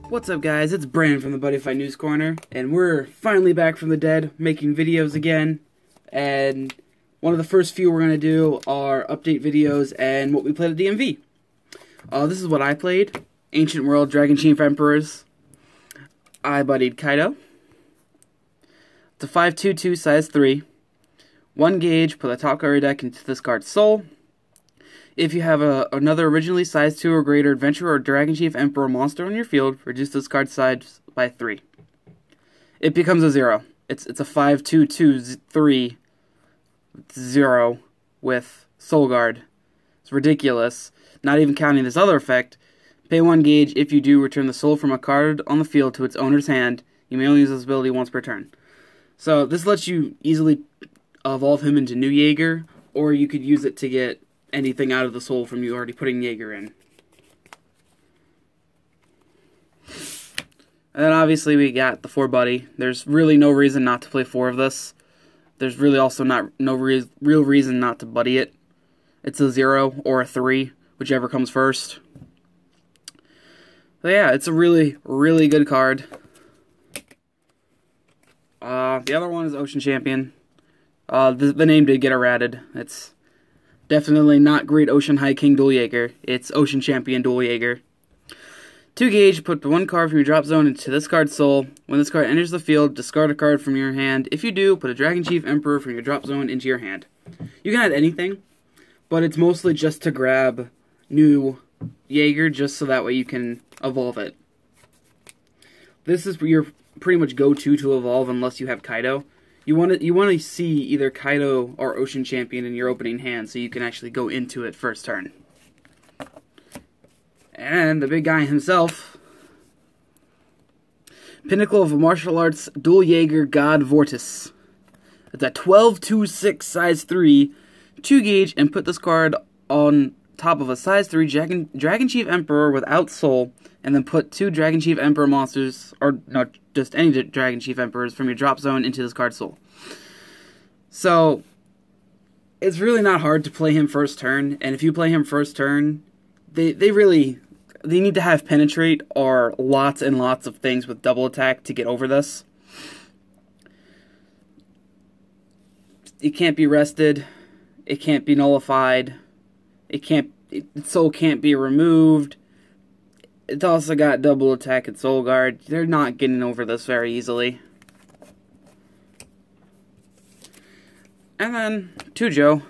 What's up, guys? It's Bran from the Buddyfight News Corner, and we're finally back from the dead, making videos again. And one of the first few we're going to do are update videos and what we played at DMV. This is what I played. Ancient World Dragon Chief Emperors. I buddied Kaido. It's a 5/2/2 size 3. 1 gauge, put the top card of your deck into this card's soul. If you have another originally size 2 or greater adventurer or Dragon Chief Emperor monster on your field, reduce this card's size by 3. It becomes a 0. It's a 5/2/2/3 0 with Soul Guard. It's ridiculous. Not even counting this other effect. Pay 1 gauge. If you do, return the soul from a card on the field to its owner's hand. You may only use this ability once per turn. So this lets you easily evolve him into new Jaeger, or you could use it to get anything out of the soul from you already putting Jaeger in. And then obviously we got the 4 buddy. There's really no reason not to play 4 of this. There's really also no real reason not to buddy it. It's a 0 or a 3, whichever comes first. So yeah, it's a really, really good card. The other one is Ocean Champion. The name did get errated. It's definitely not Great Ocean High King Dual Jaeger. It's Ocean Champion Dual Jaeger. 2 gauge, put 1 card from your drop zone into this card's soul. When this card enters the field, discard a card from your hand. If you do, put a Dragon Chief Emperor from your drop zone into your hand. You can add anything, but it's mostly just to grab new Jaeger, just so that way you can evolve it. This is your pretty much go-to to evolve unless you have Kaido. You want to see either Kaido or Ocean Champion in your opening hand so you can actually go into it first turn. And the big guy himself, Pinnacle of Martial Arts Dual Jaeger God Vortice. It's a 12/2/6 size 3, 2 gauge, and put this card on top of a size 3 Dragon Chief Emperor without soul, and then put 2 Dragon Chief Emperor monsters, or no, just any Dragon Chief Emperors from your drop zone into this card's soul. So, it's really not hard to play him first turn, and if you play him first turn, they need to have penetrate or lots and lots of things with double attack to get over this. It can't be rested, it can't be nullified, its soul can't be removed. It's also got double attack and soul guard. They're not getting over this very easily. And then, Tujo.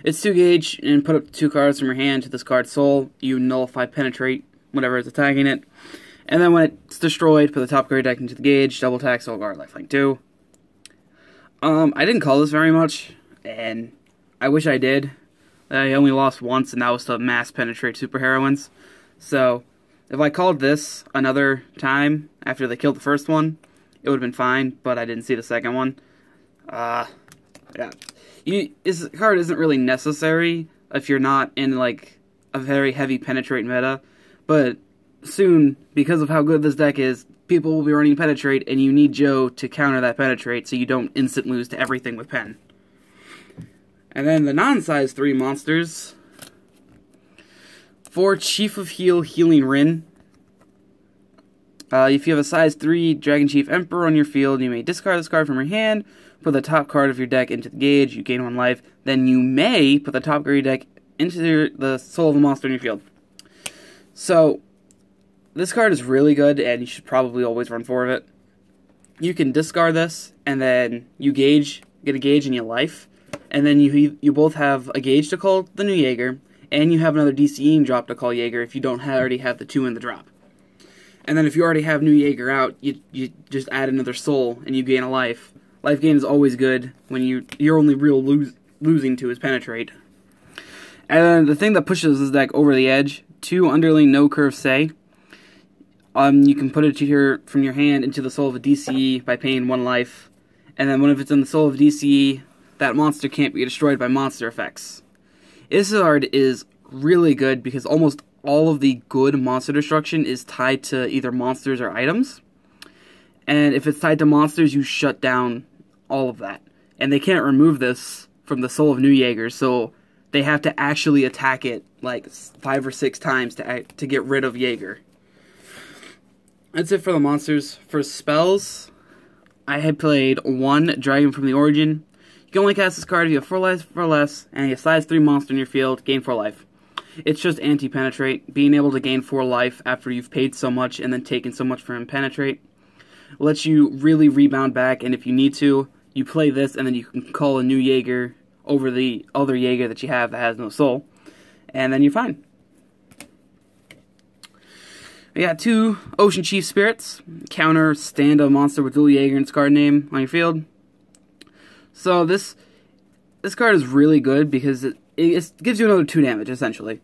It's 2 gauge, and put up 2 cards from your hand to this card's soul. You nullify penetrate, whatever is attacking it. And then when it's destroyed, put the top card deck into the gauge, double attack, soul guard, lifelink 2. I didn't call this very much, and I wish I did. I only lost once, and that was to mass penetrate superheroines. So, if I called this another time after they killed the first one, it would have been fine, but I didn't see the second one. Yeah. This card isn't really necessary if you're not in, like, a very heavy penetrate meta, but soon, because of how good this deck is, people will be running penetrate, and you need Joe to counter that penetrate so you don't instant lose to everything with pen. And then the non-size 3 monsters. 4 Chief of Healing Rin. If you have a size 3 Dragon Chief Emperor on your field, you may discard this card from your hand, put the top card of your deck into the gauge, you gain 1 life, then you may put the top card of your deck into the soul of the monster in your field. So, this card is really good, and you should probably always run 4 of it. You can discard this, and then you get a gauge in your life, and then you both have a gauge to call the new Jaeger, and you have another DCing drop to call Jaeger if you don't already have the 2 in the drop. And then if you already have new Jaeger out, you just add another soul, and you gain a life. Life gain is always good when you're only real losing to is penetrate. And then the thing that pushes this deck over the edge, 2 underling nocurve say. You can put it from your hand into the soul of a DCE by paying 1 life. And then when it's in the soul of DCE, that monster can't be destroyed by monster effects. This card is really good because almost all of the good monster destruction is tied to either monsters or items. And if it's tied to monsters, you shut down all of that. And they can't remove this from the soul of new Jaeger, so they have to actually attack it like 5 or 6 times to get rid of Jaeger. That's it for the monsters. For spells, I had played 1 Dragon from the Origin. You can only cast this card if you have 4 life or less, and you have size 3 monster in your field, gain 4 life. It's just anti-penetrate, being able to gain 4 life after you've paid so much and then taken so much from penetrate. Lets you really rebound back, and if you need to, you play this, and then you can call a new jeager over the other jeager that you have that has no soul, and then you're fine. We got 2 Ocean Chief Spirits. Counter, stand a monster with dual jeager and its card name on your field. So this card is really good because it gives you another 2 damage, essentially.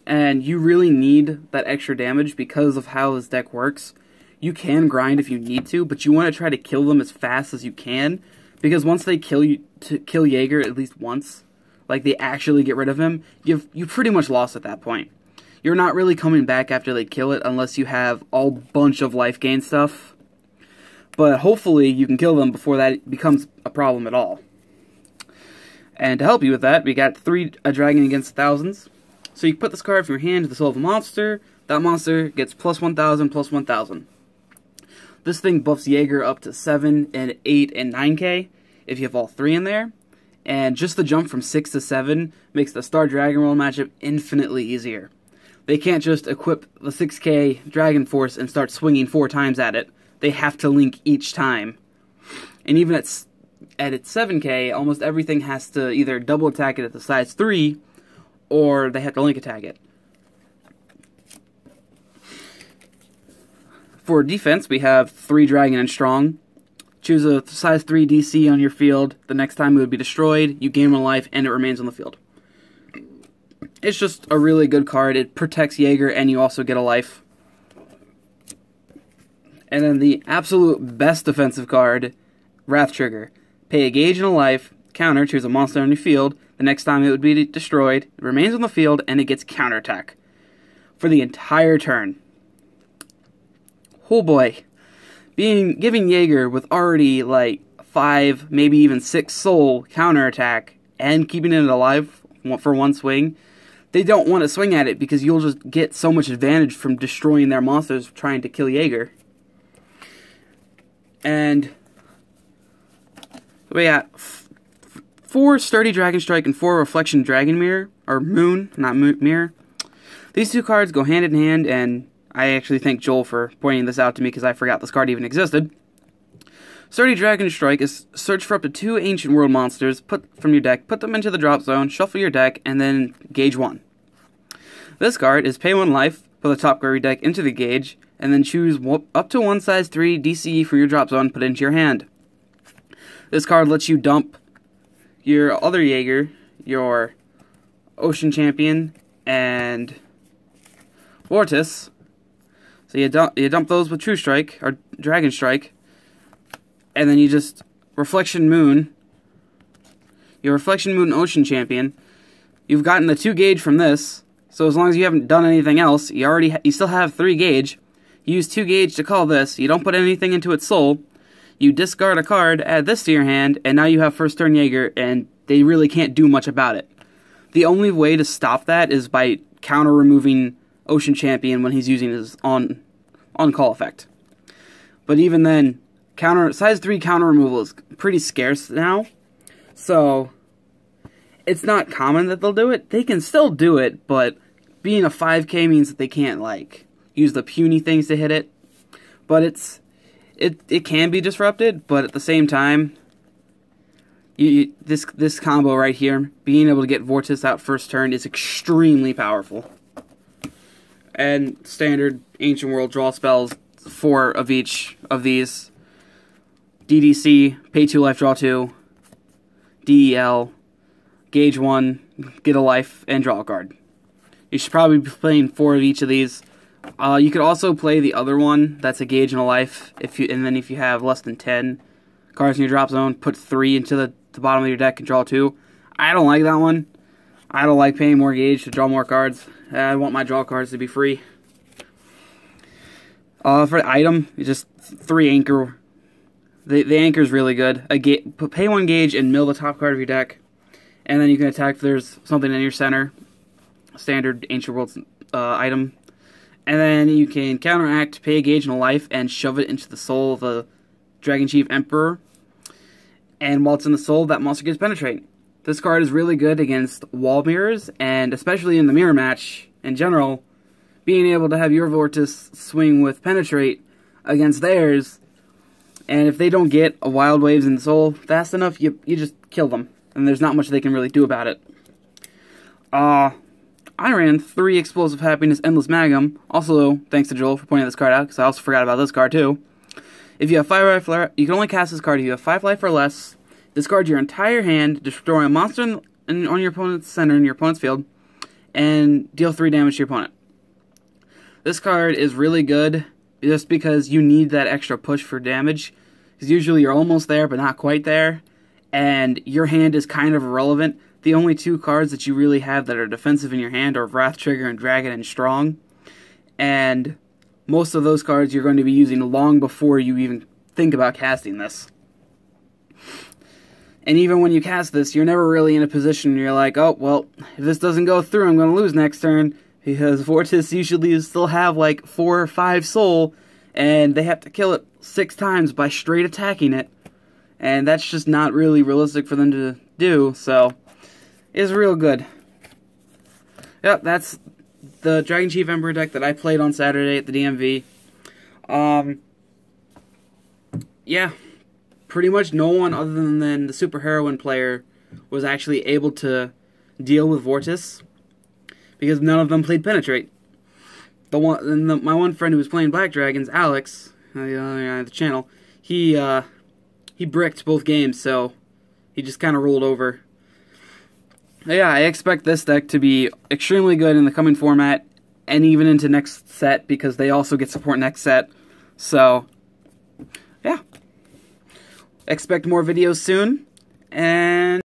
And you really need that extra damage because of how this deck works. You can grind if you need to, but you want to try to kill them as fast as you can. Because once they kill Jaeger at least once, like they actually get rid of him, you pretty much lost at that point. You're not really coming back after they kill it unless you have a bunch of life gain stuff. But hopefully you can kill them before that becomes a problem at all. And to help you with that, we got a Dragon Against Thousands. So you put this card from your hand to the soul of a monster. That monster gets plus 1,000, plus 1,000. This thing buffs Jaeger up to 7 and 8 and 9k if you have all 3 in there. And just the jump from 6 to 7 makes the Star Dragon roll matchup infinitely easier. They can't just equip the 6k Dragon Force and start swinging 4 times at it. They have to link each time. And even at its 7k, almost everything has to either double attack it at the size 3, or they have to link attack it. For defense, we have 3 Dragon and Strong. Choose a size 3 DC on your field. The next time it would be destroyed, you gain 1 life, and it remains on the field. It's just a really good card. It protects Jaeger, and you also get a life. And then the absolute best defensive card, Wrath Trigger. Pay a gauge and a life, counter, choose a monster on your field. The next time it would be destroyed, it remains on the field, and it gets counterattack for the entire turn. Oh boy. Giving Jaeger with already like 5, maybe even 6 soul counterattack, and keeping it alive for 1 swing, they don't want to swing at it because you'll just get so much advantage from destroying their monsters trying to kill Jaeger. And we got 4 Sturdy Dragon Strike and 4 Reflection Dragon Mirror, or Moon, not Mirror. These 2 cards go hand in hand, and I actually thank Joel for pointing this out to me because I forgot this card even existed. Sturdy Dragon Strike is search for up to 2 Ancient World monsters from your deck, put them into the drop zone, shuffle your deck, and then gauge 1. This card is pay 1 life, put the top card of your deck into the gauge, and then choose up to 1 size 3 DCE from your drop zone, put it into your hand. This card lets you dump your other Jaeger, your Ocean Champion, and Vortice. So you dump those with True Strike, or Dragon Strike, and then you just Reflection Moon, your Reflection Moon Ocean Champion. You've gotten the 2 gauge from this, so as long as you haven't done anything else, you still have 3 gauge. You use 2 gauge to call this, you don't put anything into its soul, you discard a card, add this to your hand, and now you have first turn Jaeger, and they really can't do much about it. The only way to stop that is by counter-removing Ocean Champion when he's using his on-call effect. But even then, size 3 counter removal is pretty scarce now, so it's not common that they'll do it. They can still do it, but being a 5k means that they can't, like, use the puny things to hit it. But it can be disrupted, but at the same time, this combo right here, being able to get Vortice out first turn is extremely powerful. And standard Ancient World draw spells, 4 of each of these. DDC, pay 2 life, draw 2. DEL, gauge 1, get a life, and draw a card. You should probably be playing 4 of each of these. You could also play the other one, that's a gauge and a life, and then if you have less than 10 cards in your drop zone, put 3 into the bottom of your deck and draw 2. I don't like that one. I don't like paying more gauge to draw more cards. I want my draw cards to be free. For the item, it's just 3 anchor. The anchor is really good. Pay 1 gauge and mill the top card of your deck, and then you can attack if there's something in your center. Standard Ancient World item. And then you can counteract, pay a gauge and a life, and shove it into the soul of the Dragon Chief Emperor. And while it's in the soul, that monster gets penetrate. This card is really good against wall mirrors, and especially in the mirror match in general, being able to have your Vortice swing with penetrate against theirs, and if they don't get a Wild Waves in the soul fast enough, you just kill them, and there's not much they can really do about it. I ran 3 Explosive Happiness Endless Magnum, also thanks to Joel for pointing this card out, because I also forgot about this card too. If you have 5 life, you can only cast this card if you have 5 life or less. Discard your entire hand, destroy a monster on your opponent's center in your opponent's field, and deal 3 damage to your opponent. This card is really good just because you need that extra push for damage, because usually you're almost there but not quite there, and your hand is kind of irrelevant. The only 2 cards that you really have that are defensive in your hand are Wrath Trigger and Dragon and Strong, and most of those cards you're going to be using long before you even think about casting this. And even when you cast this, you're never really in a position where you're like, oh, well, if this doesn't go through, I'm going to lose next turn, because Vortice usually still have like 4 or 5 soul, and they have to kill it 6 times by straight attacking it, and that's just not really realistic for them to do, so it's real good. Yep, that's the Dragon Chief Emperor deck that I played on Saturday at the DMV. Yeah, pretty much no one other than the Super Heroine player was actually able to deal with Vortice, because none of them played Penetrate. My one friend who was playing Black Dragons, Alex, the channel, he bricked both games, so he just kind of rolled over. Yeah, I expect this deck to be extremely good in the coming format, and even into next set, because they also get support next set. So, yeah. Expect more videos soon, and